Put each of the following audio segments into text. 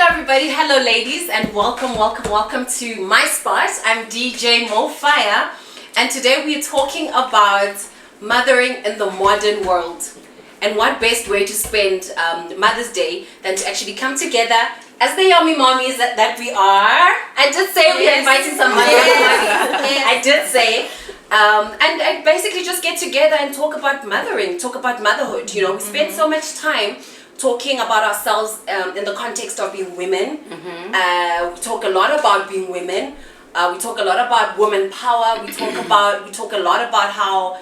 everybody. Hello ladies and welcome to my spot. I'm DJ Mofire and today we are talking about mothering in the modern world. And what best way to spend Mother's Day than to actually come together as the yummy mommies that we are. I did say we are inviting some mommies. I did say. And basically just get together and talk about mothering, talk about motherhood. You know, we spend so much time talking about ourselves in the context of being women. We talk a lot about being women. We talk a lot about woman power. We talk a lot about how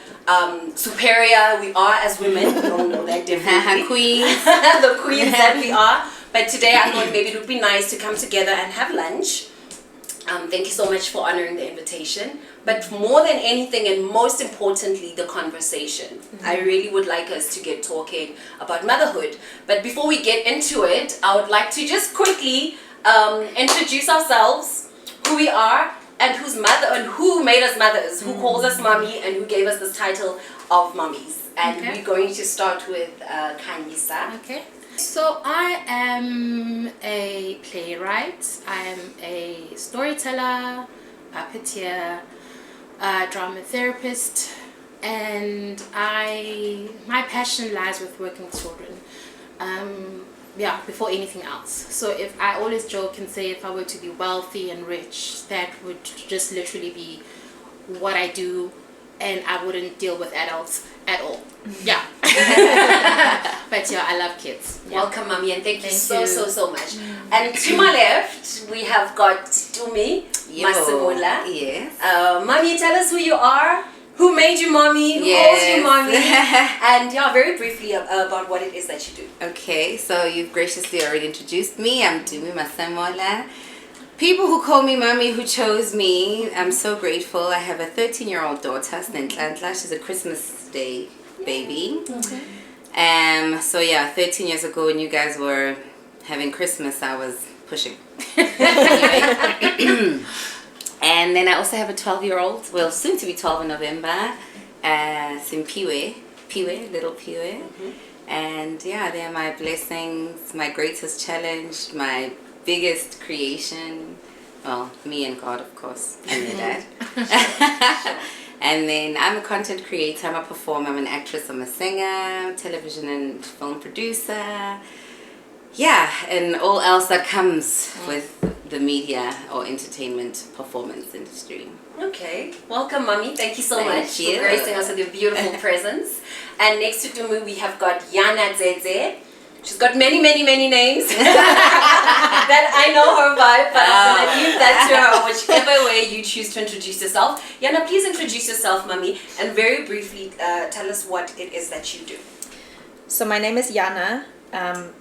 superior we are as women. We all know that definitely. Queens. The queens that we are. But today I thought maybe it would be nice to come together and have lunch. Thank you so much for honoring the invitation. But more than anything and most importantly, the conversation. I really would like us to get talking about motherhood. But before we get into it, I would like to just quickly introduce ourselves, who we are, and who made us mothers, who calls us mommy, and who gave us this title of mommies. And we're going to start with Khanyisa. Okay. So I am a playwright, I am a storyteller, puppeteer, drama therapist, and my passion lies with working with children. Before anything else. So if I always joke and say if I were to be wealthy and rich, that would just literally be what I do, and I wouldn't deal with adults at all. Yeah. But yeah, I love kids. Yeah. Welcome, mommy, and thank you so much. And to my left, we have got Tumi Masemola. Yes. Mommy, tell us who you are. Who made you mommy? Who calls you mommy? And very briefly about what it is that you do. Okay, so you've graciously already introduced me. I'm Tumi Masemola. People who call me mommy, who chose me, I'm so grateful. I have a 13-year-old daughter, Snentla. She's a Christmas Day baby. Okay. 13 years ago when you guys were having Christmas, I was pushing. And then I also have a 12-year-old, well, soon to be 12 in November, Piwe, little Piwe. And they're my blessings, my greatest challenge, my biggest creation. Well, me and God, of course, and their dad. And then I'm a content creator, I'm a performer, I'm an actress, I'm a singer, television and film producer. Yeah, and all else that comes with the media or entertainment performance industry. Okay, welcome mommy. Thank you so much for gracing us with your beautiful presence. And next to Tumu we have got Yana Dzedze. She's got many names that I know her by, but I'm going to leave that to her, whichever way you choose to introduce yourself. Yana, please introduce yourself, mommy, and very briefly tell us what it is that you do. So my name is Yana.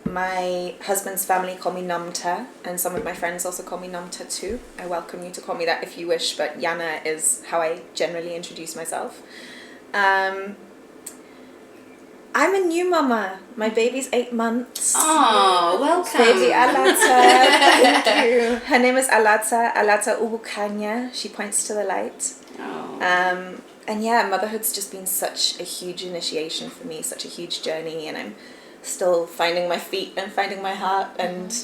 My husband's family call me Nomta, and some of my friends also call me Nomta too. I welcome you to call me that if you wish, but Yana is how I generally introduce myself. I'm a new mama. My baby's 8 months. Oh, welcome. Baby Alata. Thank you. Her name is Alata Ubukanya. She points to the light. Oh. And motherhood's just been such a huge initiation for me, such a huge journey, and I'm still finding my feet and finding my heart and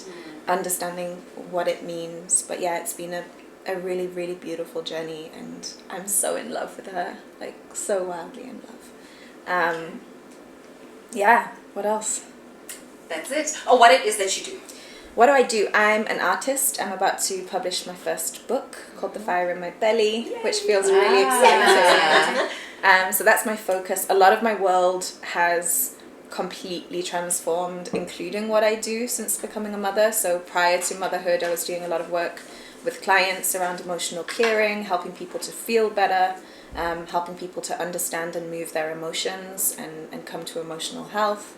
understanding what it means. But it's been a really, really beautiful journey, and I'm so in love with her, like so wildly in love. What else? That's it. Oh, what it is that you do. What do I do? I'm an artist. I'm about to publish my first book called The Fire in My Belly. Yay. Which feels really exciting. So that's my focus. A lot of my world has completely transformed, including what I do since becoming a mother. So prior to motherhood, I was doing a lot of work with clients around emotional clearing, helping people to feel better, helping people to understand and move their emotions and come to emotional health.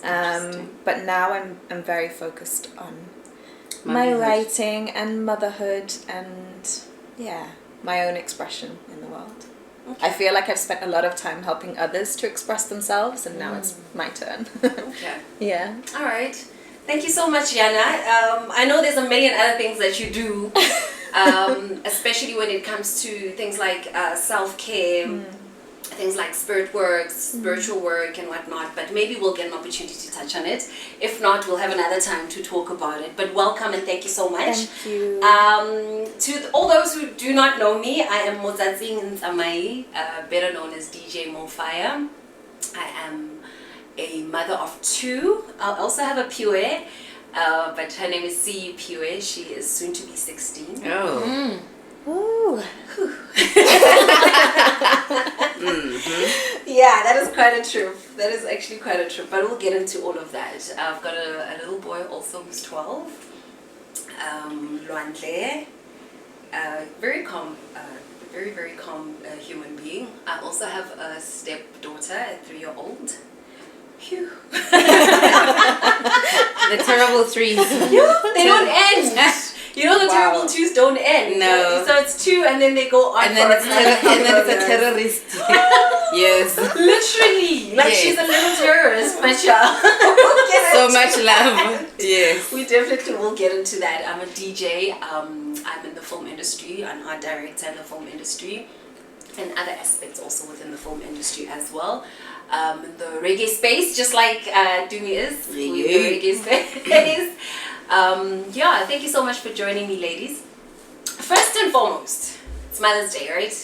But now I'm very focused on my writing and motherhood and my own expression in the world. Okay. I feel like I've spent a lot of time helping others to express themselves, and now it's my turn. Okay. Yeah. All right. Thank you so much, Yana. I know there's a million other things that you do, especially when it comes to things like self-care, things like spirit work, spiritual work and whatnot, but maybe we'll get an opportunity to touch on it. If not, we'll have another time to talk about it. But welcome and thank you so much. Thank you. To all those who do not know me, I am Mozatsing Nzamai, better known as DJ Mofire. I am a mother of 2. I also have a Pue, but her name is C. Pue. She is soon to be 16. Oh. Ooh. Yeah, that is quite a trip. That is actually quite a trip, but we'll get into all of that. I've got a little boy also who's 12. Luandle, very calm, very calm human being. I also have a stepdaughter, a 3-year-old. Phew. The terrible 3s. They don't end. You know, the terrible 2s don't end. No. So it's 2 and then they go on And then it's a terrorist. Yes. Literally. Like Yes. she's a little terrorist, but yeah. So much love. Yes. We definitely will get into that. I'm a DJ. I'm in the film industry. I'm art director in the film industry. And other aspects also within the film industry as well. The reggae space, just like Tumi is. We're in the reggae space. Yeah, thank you so much for joining me, ladies. First and foremost, it's Mother's Day, right?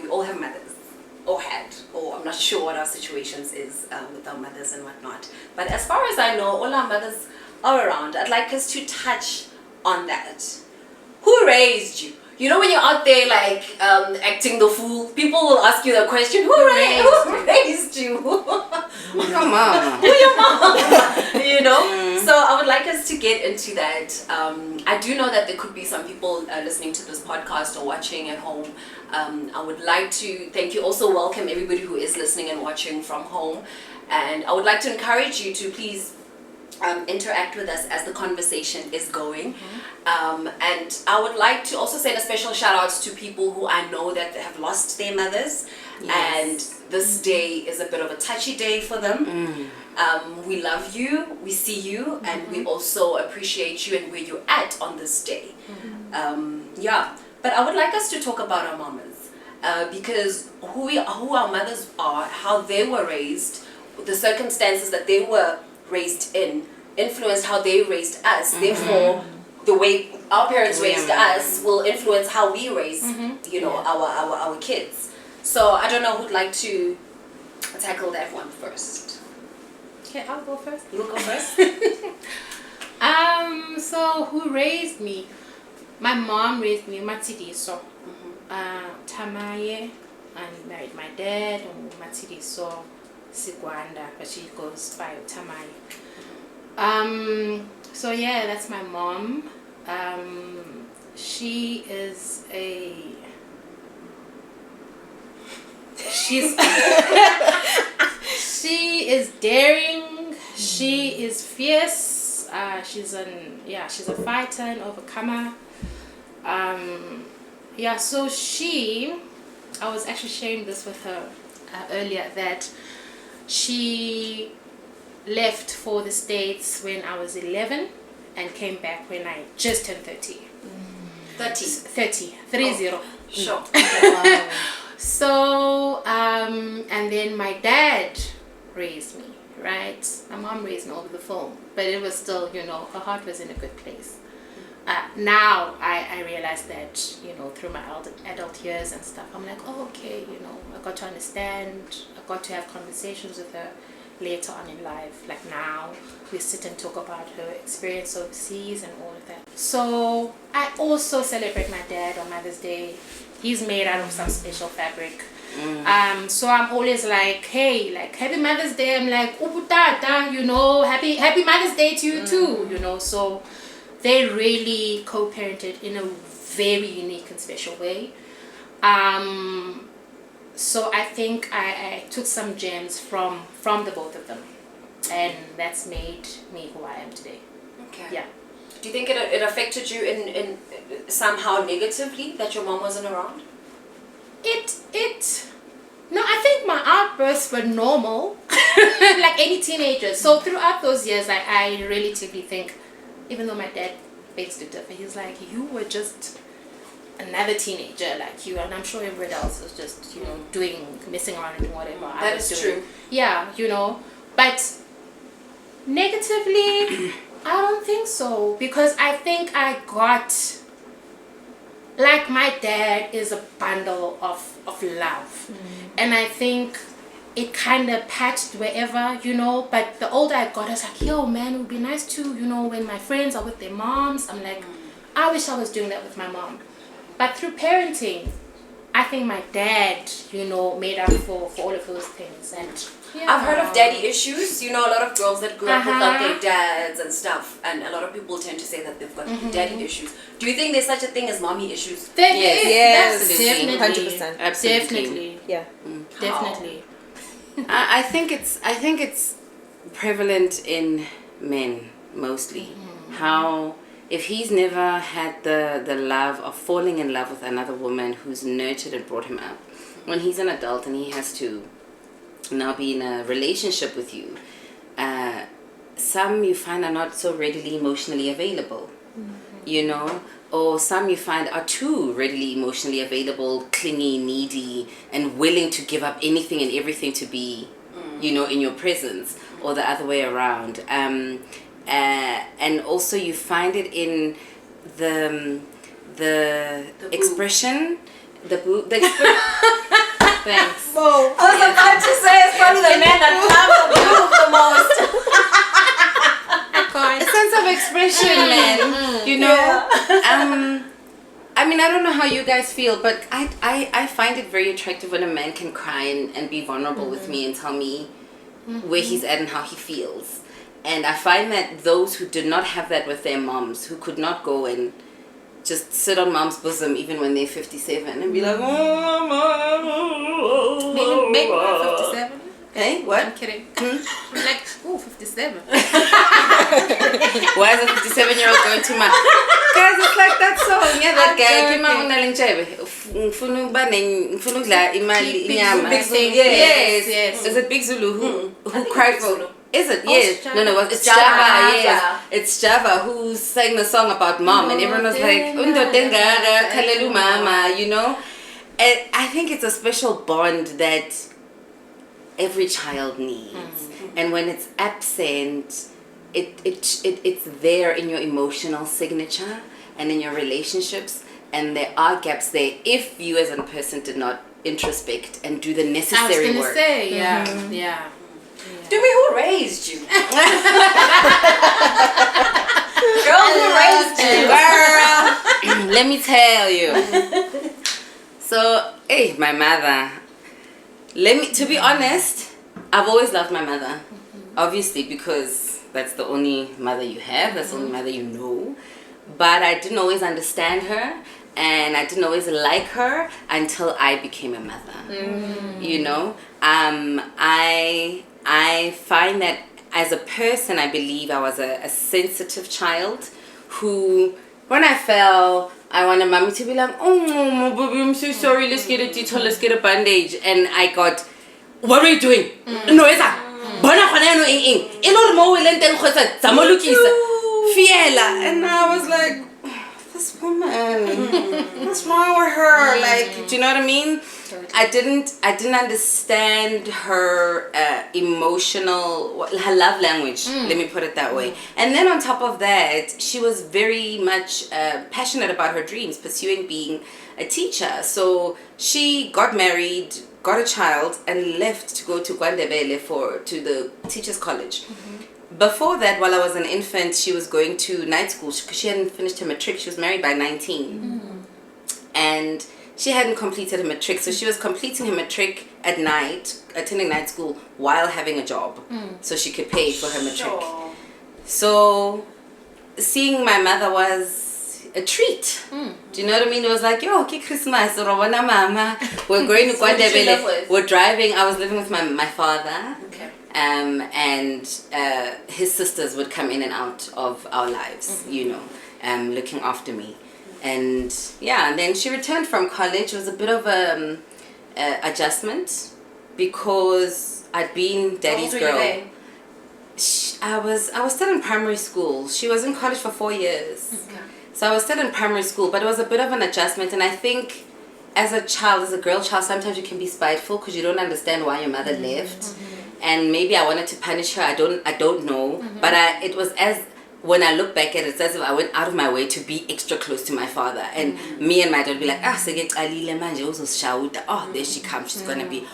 We all have mothers, or had, or I'm not sure what our situations is with our mothers and whatnot. But as far as I know, all our mothers are around. I'd like us to touch on that. Who raised you? You know, when you're out there like acting the fool, people will ask you the question, who raised you? Who's your mama? Who your mom? You know? So I would like us to get into that. I do know that there could be some people listening to this podcast or watching at home. I would like to thank you, also welcome everybody who is listening and watching from home. And I would like to encourage you to please interact with us as the conversation is going. And I would like to also send a special shout out to people who I know that have lost their mothers. Yes. And this day is a bit of a touchy day for them. We love you, we see you, and we also appreciate you and where you're at on this day. Yeah, but I would like us to talk about our mamas, because who our mothers are, how they were raised, the circumstances that they were raised in influenced how they raised us. Therefore, the way our parents raised us will influence how we raise, you know, our kids. So I don't know who'd like to tackle that one first. Okay, I'll go first. You'll go first. So who raised me? My mom raised me, Matidiso. Tamaye, and married my dad, and Matidiso Sigwanda, but she goes by Tamaye. So yeah, that's my mom. She is she is daring, she is fierce, she's a fighter and overcomer. So I was actually sharing this with her earlier, that she left for the States when I was 11 and came back when I just turned 30. 30. Sure. So, and then my dad raised me, right? My mom raised me over the phone, but it was still, you know, her heart was in a good place. Now I realize that, you know, through my adult years and stuff, I'm like, oh, okay, you know, I got to understand, I got to have conversations with her later on in life. Like now, we sit and talk about her experience overseas and all of that. So I also celebrate my dad on Mother's Day. He's made out of some special fabric. So I'm always like, hey, like Happy Mother's Day. I'm like, Ubutata, you know, happy Mother's Day to you too, you know. So they really co-parented in a very unique and special way. So I think I took some gems from the both of them, and that's made me who I am today. Okay. Yeah. Do you think it affected you in somehow negatively that your mom wasn't around? No, I think my outbursts were normal, like any teenager. So throughout those years, I relatively think, even though my dad begs to differ, he's like, you were just another teenager like you, and I'm sure everybody else is just, you know, messing around and doing whatever I That was is doing. true. Yeah, you know, but negatively, I don't think so, because I think I got, like, my dad is a bundle of love, and I think it kind of patched wherever, you know, but the older I got, I was like, yo, man, it would be nice to, you know, when my friends are with their moms, I'm like, I wish I was doing that with my mom. But through parenting, I think my dad, you know, made up for all of those things. And yeah. I've heard of daddy issues. You know, a lot of girls that grew up without their dads and stuff, and a lot of people tend to say that they've got daddy issues. Do you think there's such a thing as mommy issues? Yes, definitely. 100%. Absolutely. Definitely. Yeah. Definitely. I think it's prevalent in men mostly. How if he's never had the love of falling in love with another woman who's nurtured and brought him up, when he's an adult and he has to now be in a relationship with you, some you find are not so readily emotionally available, you know, or some you find are too readily emotionally available, clingy, needy, and willing to give up anything and everything to be, you know, in your presence, or the other way around. And also you find it in the expression, the thanks. Whoa. I was about to say it's probably the man that loves the most. A sense of expression, man. You know? I mean, I don't know how you guys feel, but I find it very attractive when a man can cry and be vulnerable with me and tell me where he's at and how he feels. And I find that those who did not have that with their moms, who could not go and just sit on mom's bosom even when they're 57 and be like, oh, mama. Maybe 57? Hey, what? I'm kidding. Like, ooh, 57. Why is a 57-year-old going to my... Guys, it's like that song. Yeah, that guy. Yes. Is it Big Zulu who cried for... Is it? Yes. No, it's Java. Yes. It's Java who sang the song about mom, and everyone was like, Kalelu mama, you know? And I think it's a special bond that every child needs. And when it's absent, it's there in your emotional signature and in your relationships, and there are gaps there if you as a person did not introspect and do the necessary work. I was gonna say, yeah. Tumi, who raised you? Girl, who raised you? Girl, let me tell you. So, hey, my mother. To be honest, I've always loved my mother. Obviously, because that's the only mother you have. That's the only mother you know. But I didn't always understand her. And I didn't always like her until I became a mother. You know? I find that as a person, I believe I was a sensitive child who, when I fell, I wanted mommy to be like, oh, baby, I'm so sorry, let's get a detour, let's get a bandage. And I got, what are you doing? No, it's a, and I was like, this woman, what's wrong with her? Like, do you know what I mean? I didn't understand her emotional, her love language, let me put it that way. And then on top of that, she was very much passionate about her dreams, pursuing being a teacher. So she got married, got a child, and left to go to Gwandebele to the teacher's college. Before that, while I was an infant, she was going to night school because she hadn't finished her matric. She was married by 19. And she hadn't completed her matric. So she was completing her matric at night, attending night school while having a job. So she could pay for her matric. So seeing my mother was a treat. Do you know what I mean? It was like, yo, okay, Christmas, mama. We're going to Gwandebele. We're driving. I was living with my father. Okay. And his sisters would come in and out of our lives, you know, looking after me. And yeah, and then she returned from college. It was a bit of a adjustment because I'd been daddy's girl. I was still in primary school. She was in college for 4 years. Okay. So I was still in primary school, but it was a bit of an adjustment. And I think as a child, as a girl child, sometimes you can be spiteful because you don't understand why your mother left. And maybe I wanted to punish her. I don't know. But it was when I look back at it, it's as if I went out of my way to be extra close to my father. And me and my dad would be like, oh, there she comes. She's going to be,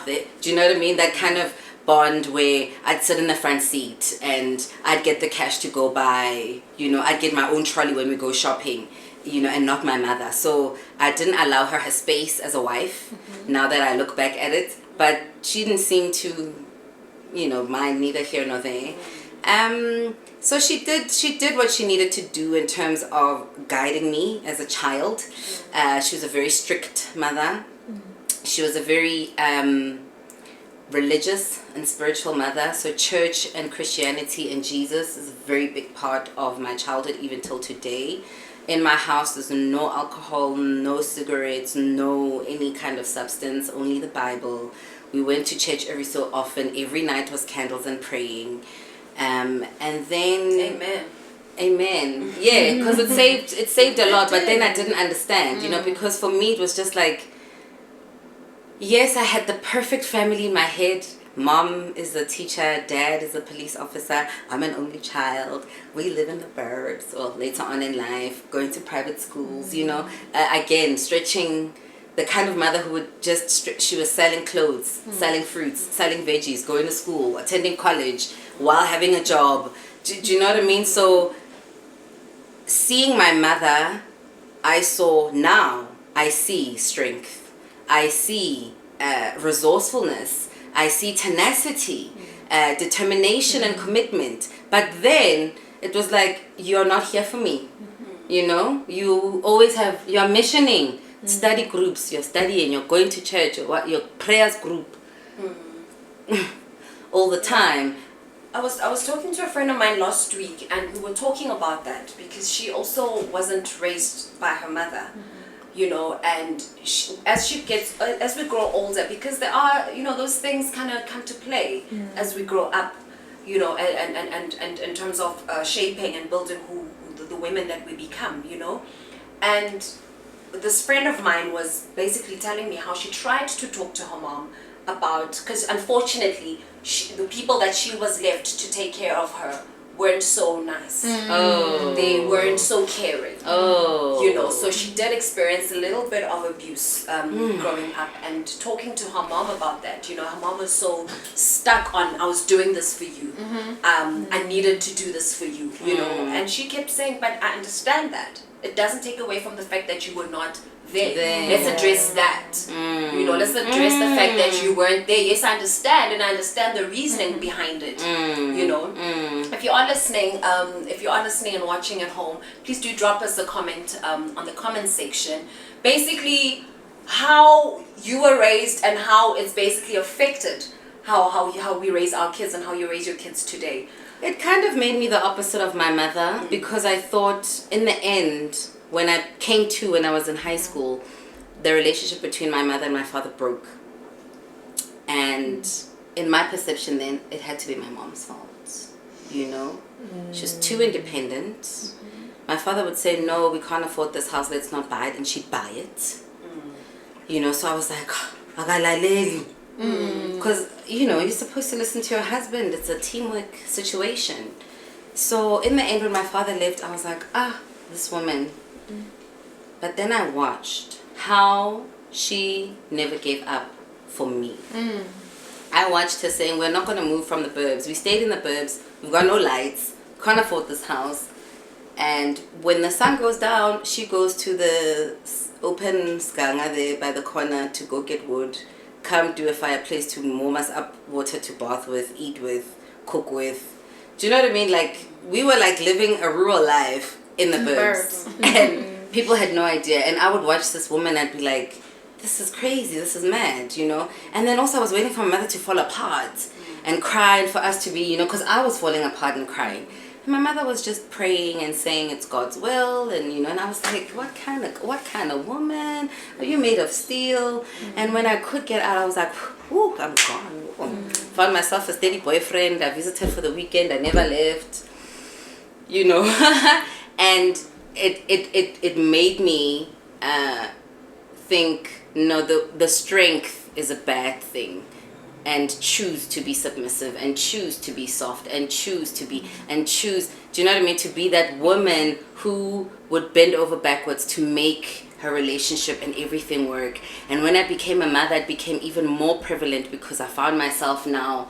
there. Do you know what I mean? That kind of bond where I'd sit in the front seat and I'd get the cash to go buy, I'd get my own trolley when we go shopping, and not my mother. So I didn't allow her space as a wife, now that I look back at it. But she didn't seem to, mind neither here nor there. So she did what she needed to do in terms of guiding me as a child. She was a very strict mother. She was a very religious and spiritual mother. So church and Christianity and Jesus is a very big part of my childhood, even till today. In my house, there's no alcohol, no cigarettes, no any kind of substance, only the Bible. We went to church every so often. Every night was candles and praying. And then amen, yeah, because it saved a lot. But then I didn't understand, because for me it was just like, yes, I had the perfect family in my head. Mom is a teacher, dad is a police officer, I'm an only child, we live in the burbs, or later on in life, going to private schools, again, stretching. The kind of mother who would she was selling clothes, selling fruits, selling veggies, going to school, attending college while having a job. Do you know what I mean? So seeing my mother, I see strength. I see resourceful,ness. I see tenacity, determination and commitment. But then it was like, you're not here for me. You always you're missioning. Study groups, you're studying, you're going to church, or your prayers group all the time. I was talking to a friend of mine last week, and we were talking about that because she also wasn't raised by her mother, and as we grow older, because there are those things kind of come to play as we grow up, and in terms of shaping and building the women that we become, and this friend of mine was basically telling me how she tried to talk to her mom about, because unfortunately the people that she was left to take care of her weren't so nice. They weren't so caring. So she did experience a little bit of abuse growing up, and talking to her mom about that. Her mom was so stuck on, I was doing this for you. I needed to do this for you, and she kept saying, but I understand that. It doesn't take away from the fact that you were not there. Let's address that. Let's address the fact that you weren't there. Yes, I understand, and I understand the reasoning behind it. If you are listening, and watching at home, please do drop us a comment on the comment section. Basically, how you were raised and how it's basically affected how we raise our kids and how you raise your kids today. It kind of made me the opposite of my mother, because I thought in the end, when I was in high school, the relationship between my mother and my father broke. And in my perception then, it had to be my mom's fault, She was too independent. My father would say, no, we can't afford this house, let's not buy it, and she'd buy it. So I was like, because you're supposed to listen to your husband. It's a teamwork situation. So in the end, when my father left, I was like, this woman. But then I watched how she never gave up for me. I watched her saying, we're not going to move from the burbs. We stayed in the burbs, we've got no lights, can't afford this house. And when the sun goes down, she goes to the open skanga there by the corner to go get wood, come do a fireplace to warm us up, water to bath with, eat with, cook with. Do you know what I mean? Like, we were like living a rural life in the burbs. And people had no idea. And I would watch this woman and I'd be like, this is crazy, this is mad, And then also I was waiting for my mother to fall apart and cry, and for us to be, because I was falling apart and crying. And my mother was just praying and saying it's God's will, and and I was like, what kind of woman? Are you made of steel? And when I could get out, I was like, ooh, I'm gone. Found myself a steady boyfriend. I visited for the weekend. I never left. You know, and it made me think, no, the strength is a bad thing, and choose to be submissive, and choose to be soft, and choose to be, and choose, do you know what I mean, to be that woman who would bend over backwards to make her relationship and everything work. And when I became a mother, it became even more prevalent, because I found myself now,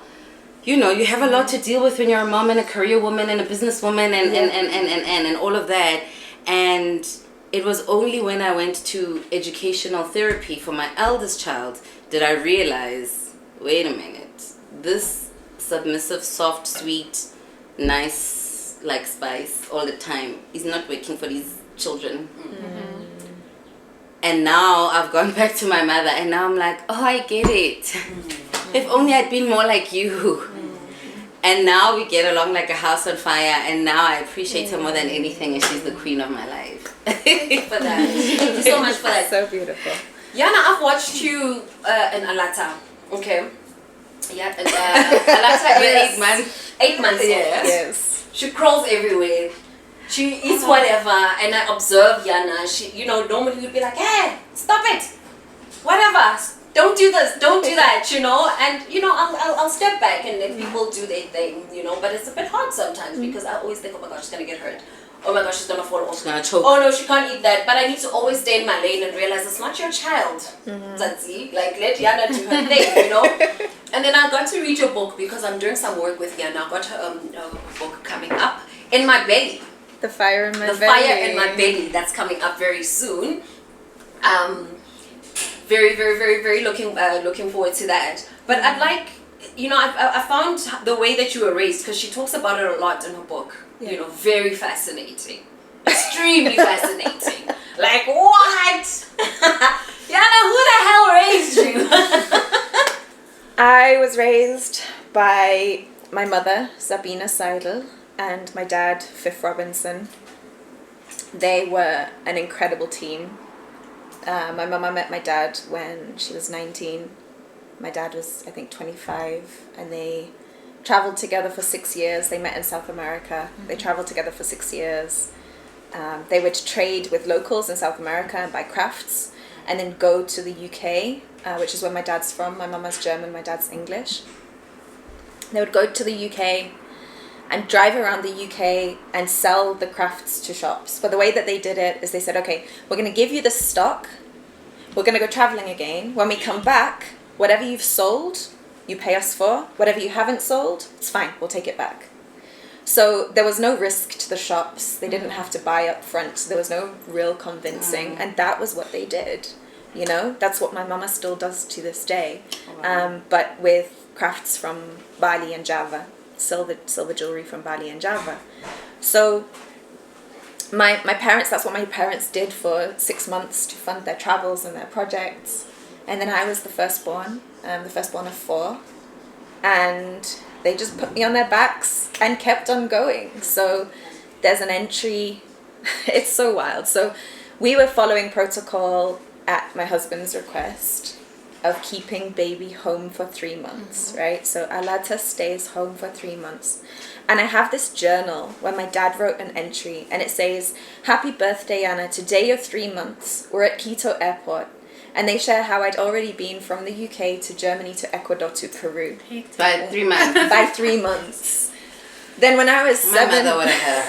you know, you have a lot to deal with when you're a mom and a career woman and a businesswoman and all of that. And it was only when I went to educational therapy for my eldest child did I realize, wait a minute, this submissive, soft, sweet, nice, like Spice all the time is not working for these children. And now I've gone back to my mother, and now I'm like, oh, I get it. If only I'd been more like you. And now we get along like a house on fire, and now I appreciate her more than anything, and she's the queen of my life. For that. Thank you so much for that. So beautiful. Yana, I've watched you in Alata. Okay. Yeah, and Alata is 8 months. 8 months old. Yes. She crawls everywhere. She eats whatever, and I observe Yana. She, you know, normally would be like, hey, stop it. Whatever. Don't do this, don't do that, you know. And, you know, I'll step back and let people do their thing, you know. But it's a bit hard sometimes because I always think, oh my gosh, she's going to get hurt. Oh my gosh, she's going to fall off. She's going to choke. Oh no, she can't eat that. But I need to always stay in my lane and realize it's not your child. Dzedze. Like, let Yana do her thing, you know. And then I got to read your book because I'm doing some work with Yana. I got her book coming up, In My Belly. The Fire in My Belly. The Fire in My Belly. That's coming up very soon. Very, very, very, very looking forward to that. But I'd like, you know, I found the way that you were raised, because she talks about it a lot in her book. Yeah. You know, very fascinating, extremely fascinating. Like, what? Yana, who the hell raised you? I was raised by my mother, Sabina Seidel, and my dad, Fifth Robinson. They were an incredible team. My mama met my dad when she was 19. My dad was, I think, 25, and they traveled together for 6 years. They met in South America. They traveled together for 6 years. They would trade with locals in South America and buy crafts, and then go to the UK, which is where my dad's from. My mama's German, my dad's English. They would go to the UK and drive around the UK and sell the crafts to shops. But the way that they did it is they said, okay, we're going to give you the stock. We're going to go traveling again. When we come back, whatever you've sold, you pay us for. Whatever you haven't sold, it's fine. We'll take it back. So there was no risk to the shops. They didn't have to buy up front. There was no real convincing. And that was what they did. You know, that's what my mama still does to this day. But with crafts from Bali and Java. Silver jewelry from Bali and Java. So my parents, that's what my parents did for 6 months to fund their travels and their projects. And then I was the firstborn of 4. And they just put me on their backs and kept on going. So there's an entry. It's so wild. So we were following protocol at my husband's request of keeping baby home for 3 months, right? So Alata stays home for 3 months. And I have this journal where my dad wrote an entry, and it says, happy birthday, Yana. Today you're 3 months. We're at Quito Airport. And they share how I'd already been from the UK to Germany to Ecuador to Peru. By 3 months. By 3 months. Then when I was 7... My mother would have.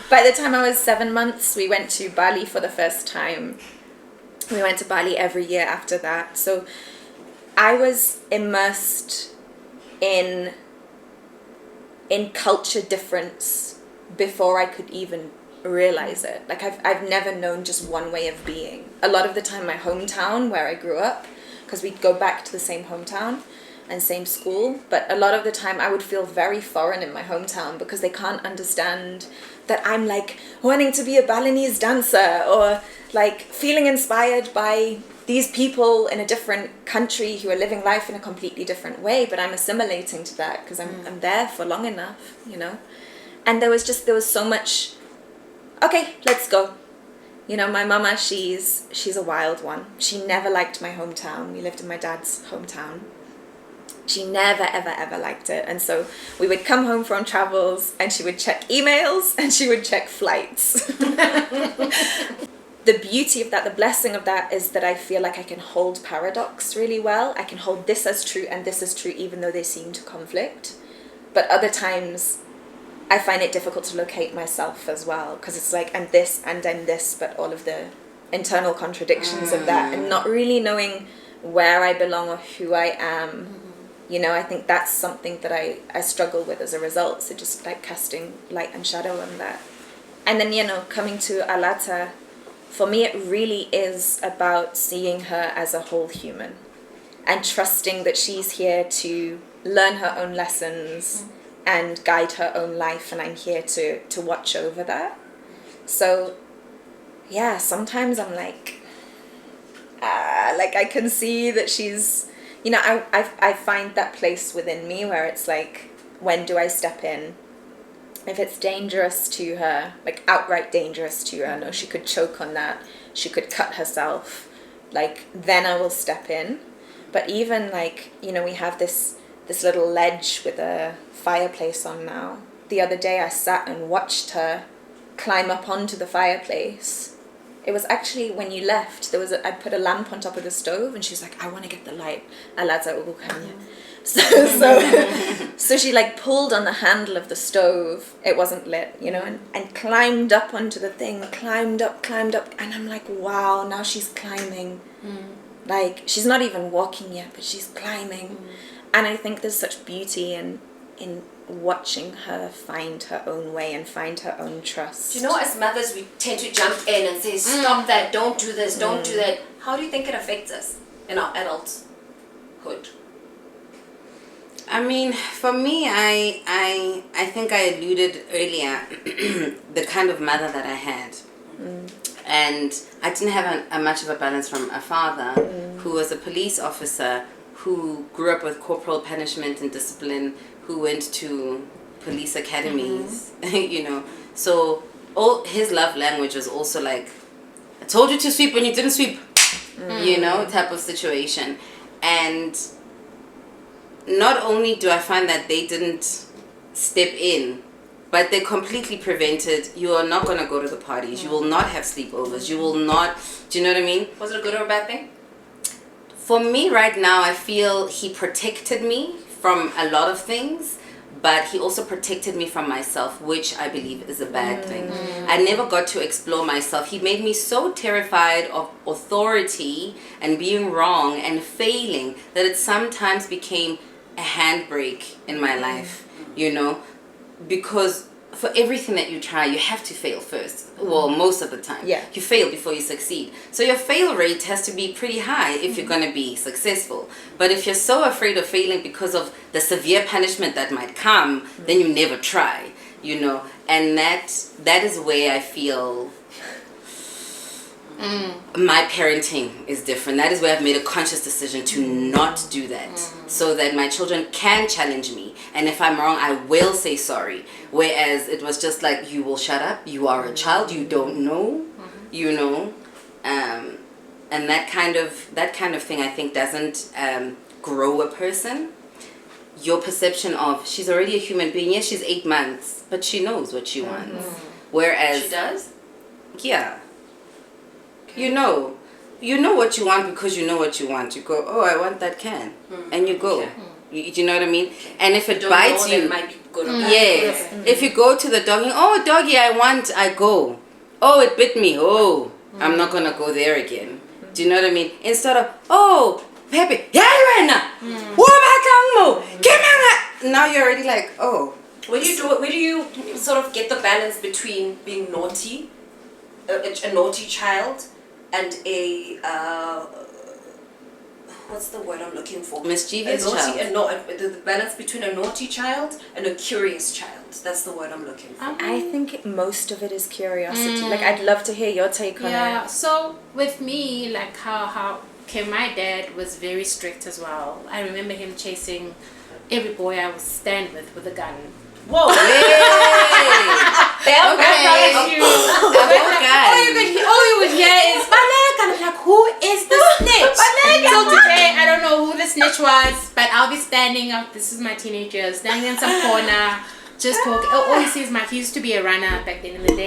By the time I was 7 months, we went to Bali for the first time. We went to Bali every year after that. So I was immersed in culture difference before I could even realize it. Like I've never known just one way of being. A lot of the time my hometown where I grew up, because we'd go back to the same hometown and same school, but a lot of the time I would feel very foreign in my hometown because they can't understand that I'm like wanting to be a Balinese dancer or like feeling inspired by these people in a different country who are living life in a completely different way, but I'm assimilating to that because I'm there for long enough, you know. And there was so much, okay, let's go. You know, my mama, she's a wild one. She never liked my hometown. We lived in my dad's hometown. She never, ever, ever liked it. And so we would come home from travels and she would check emails and she would check flights. The beauty of that, the blessing of that, is that I feel like I can hold paradox really well. I can hold this as true and this as true, even though they seem to conflict. But other times, I find it difficult to locate myself as well, because it's like, I'm this and I'm this, but all of the internal contradictions of that, and not really knowing where I belong or who I am. You know, I think that's something that I struggle with as a result. So just like casting light and shadow on that. And then, you know, coming to Alata, for me, it really is about seeing her as a whole human and trusting that she's here to learn her own lessons and guide her own life, and I'm here to watch over that. So, yeah, sometimes I'm like I can see that she's, you know, I find that place within me where it's like, when do I step in? If it's dangerous to her, like outright dangerous to her, no, she could choke on that, she could cut herself, like, then I will step in. But even like, you know, we have this little ledge with a fireplace on now. The other day I sat and watched her climb up onto the fireplace. It was actually when you left, I put a lamp on top of the stove and she's like, I want to get the light. And lads like, oh, can you? So she like pulled on the handle of the stove. It wasn't lit, you know, and climbed up onto the thing, climbed up. And I'm like, wow, now she's climbing. Like, she's not even walking yet, but she's climbing. And I think there's such beauty in watching her find her own way and find her own trust. Do you know, as mothers, we tend to jump in and say, stop that, don't do this, don't do that. How do you think it affects us in our adulthood? I mean, for me, I think I alluded earlier the kind of mother that I had. And I didn't have a much of a balance from a father who was a police officer, who grew up with corporal punishment and discipline, who went to police academies, you know. So all his love language was also like, I told you to sweep and you didn't sweep, you know, type of situation. And not only do I find that they didn't step in, but they completely prevented, you are not going to go to the parties, you will not have sleepovers, you will not, do you know what I mean? Was it a good or a bad thing? For me right now, I feel he protected me from a lot of things, but he also protected me from myself, which I believe is a bad thing. I never got to explore myself. He made me so terrified of authority and being wrong and failing that it sometimes became a handbrake in my life, you know, because for everything that you try, you have to fail first. Well, most of the time. Yeah. You fail before you succeed. So your fail rate has to be pretty high if you're going to be successful. But if you're so afraid of failing because of the severe punishment that might come, then you never try, you know. And that is where I feel my parenting is different. That is where I've made a conscious decision to not do that, so that my children can challenge me, and if I'm wrong, I will say sorry. Whereas it was just like, you will shut up, you are a child, you don't know, you know, and that kind of thing, I think, doesn't grow a person. Your perception of, she's already a human being, yes, she's 8 months, but she knows what she wants. Whereas She does? yeah. You know what you want because you know what you want. You go, oh, I want that can, and you go. You know what I mean? And if it bites you, it might be good or bad. yes. If you go to the doggy, oh, doggy, I go. Oh, it bit me. Oh, I'm not gonna go there again. Do you know what I mean? Instead of, oh, Pepe, yeah, now you're already like, oh. Where do you sort of get the balance between being naughty, a naughty child, and a what's the word I'm looking for? Mischievous child. The balance between a naughty child and a curious child. That's the word I'm looking for. I think most of it is curiosity. Like, I'd love to hear your take on it. Yeah, so with me, like my dad was very strict as well. I remember him chasing every boy I would stand with a gun. Whoa! Hey. All you would was, but I'll be standing up. This is my teenager, standing in some corner, just talking. Oh, all he sees Mike. He used to be a runner back then in the day.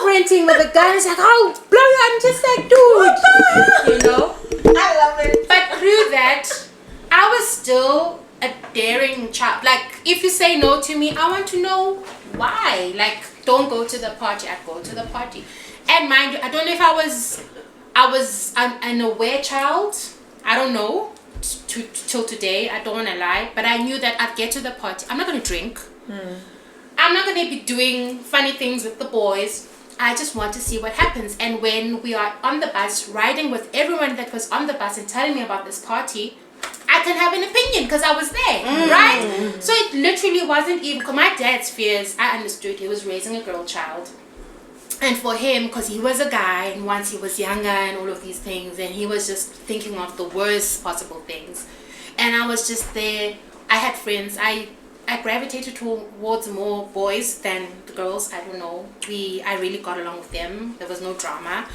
Sprinting with a gun. It's like, oh, blow you. I'm just like, dude. You know? I love it. But through that, I was still a daring child. Like, if you say no to me, I want to know why. Like, don't go to the party. I'd go to the party. And mind you, I don't know if I was an aware child. I don't know. Till today, I don't want to lie. But I knew that I'd get to the party. I'm not going to drink. I'm not going to be doing funny things with the boys. I just want to see what happens. And when we are on the bus, riding with everyone that was on the bus and telling me about this party, I can have an opinion because I was there, right? So it literally wasn't even, because my dad's fears, I understood he was raising a girl child. And for him, because he was a guy and once he was younger and all of these things, and he was just thinking of the worst possible things. And I was just there. I had friends. I gravitated towards more boys than the girls. I don't know. I really got along with them. There was no drama.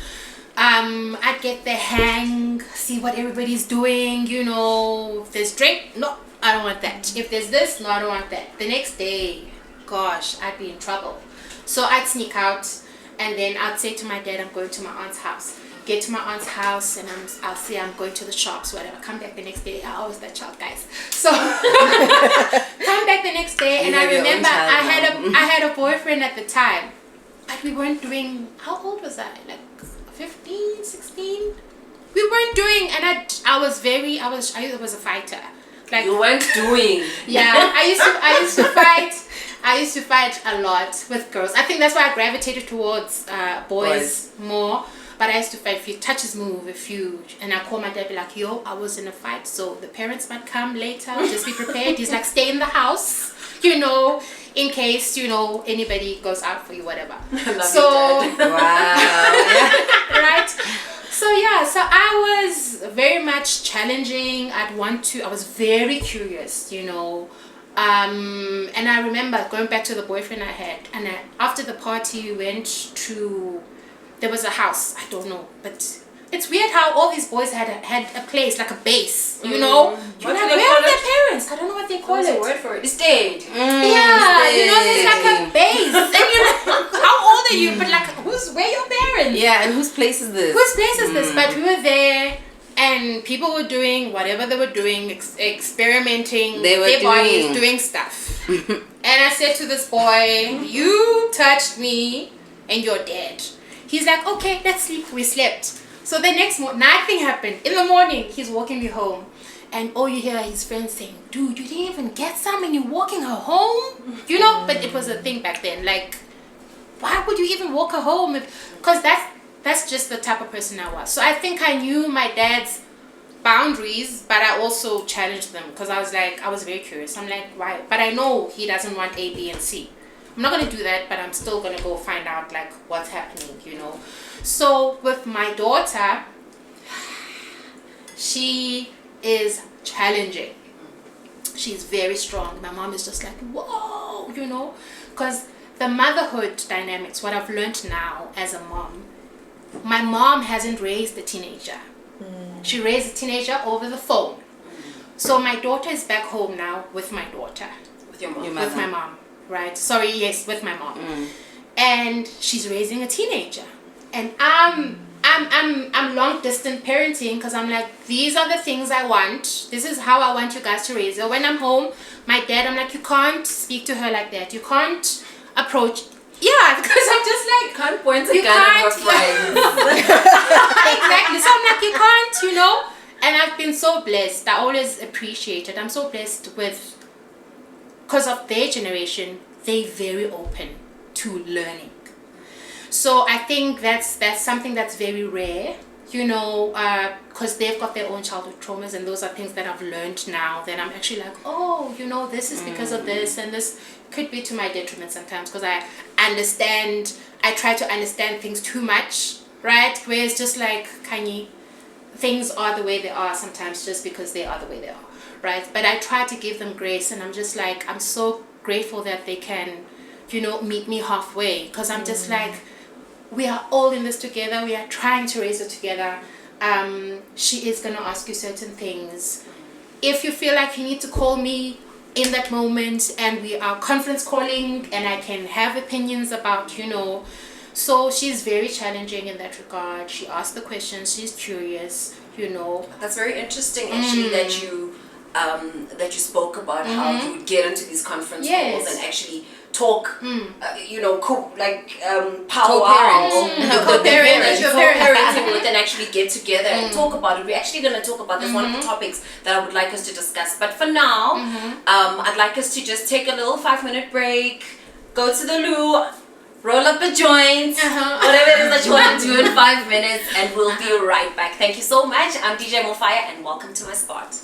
I'd get the hang, see what everybody's doing, you know. If there's drink, no, I don't want that. If there's this, no, I don't want that. The next day, gosh, I'd be in trouble. So I'd sneak out, and then I'd say to my dad, I'm going to my aunt's house. Get to my aunt's house, and I'll say I'm going to the shops, whatever. Come back the next day. I always that child, guys. So come back the next day, and I remember I had a boyfriend at the time, but we weren't doing. How old was I? Like 15, 16. We weren't doing, and I was a fighter. Like, you weren't doing. Yeah, I used to fight a lot with girls. I think that's why I gravitated towards boys more. But I used to fight. If you touch his move, and I call my dad, be like, yo, I was in a fight, so the parents might come later. Just be prepared. He's like, stay in the house, you know, in case, you know, anybody goes out for you, whatever. I love your dad. Wow. Right? So yeah, so I was very much challenging. I was very curious, you know. And I remember going back to the boyfriend I had, and after the party we went to, there was a house, I don't know, but it's weird how all these boys had a place, like a base, you know. You're like, where are their parents? I don't know what they call it. What's the word for it? Estate. Yeah, you know, there's like a base. And you're like, how old are you? But like, where are your parents? Yeah, and whose place is this? Whose place is this? But we were there, and people were doing whatever they were doing, experimenting with their bodies, doing stuff. And I said to this boy, you touched me and you're dead. He's like, okay, let's sleep. We slept. So the next night thing happened. In the morning, he's walking me home. And all you hear his friends saying, dude, you didn't even get some and you're walking her home? You know, but it was a thing back then. Like, why would you even walk her home? Because that's just the type of person I was. So I think I knew my dad's boundaries, but I also challenged them. Because I was very curious. I'm like, why? But I know he doesn't want A, B, and C. I'm not going to do that, but I'm still going to go find out, like, what's happening, you know. So with my daughter, she is challenging. She's very strong. My mom is just like, whoa, you know. Because the motherhood dynamics, what I've learned now as a mom, my mom hasn't raised a teenager. She raised a teenager over the phone. So my daughter is back home now with my daughter. With your mom? With my mom. Right, sorry, yes, with my mom. And she's raising a teenager, and I'm long distance parenting, because I'm like, these are the things I want, this is how I want you guys to raise her. When I'm home, my dad, I'm like, you can't speak to her like that, you can't approach. Yeah, because I'm just like, can't point a gun at her friends. Exactly. So I'm like, you can't, you know. And I've been so blessed. I always appreciate it. I'm so blessed with, because of their generation, they're very open to learning. So I think that's something that's very rare, you know, because they've got their own childhood traumas, and those are things that I've learned now that I'm actually like, oh, you know, this is because of this, and this could be to my detriment sometimes, because I try to understand things too much, right? Where it's just like, Kanye, things are the way they are sometimes just because they are the way they are. Right, but I try to give them grace, and I'm just like, I'm so grateful that they can, you know, meet me halfway, because I'm just like, we are all in this together, we are trying to raise it together. She is going to ask you certain things, if you feel like you need to call me in that moment and we are conference calling and I can have opinions about, so she's very challenging in that regard. She asks the questions, she's curious, That's very interesting actually that you spoke about how you would get into these conference calls and actually talk, powwow, co-parenting with and actually get together and talk about it. We're actually going to talk about this, one of the topics that I would like us to discuss. But for now, I'd like us to just take a little 5-minute break, go to the loo, roll up a joint, whatever it is that you want to do in 5 minutes, and we'll be right back. Thank you so much. I'm DJ Mofire, and welcome to my spot.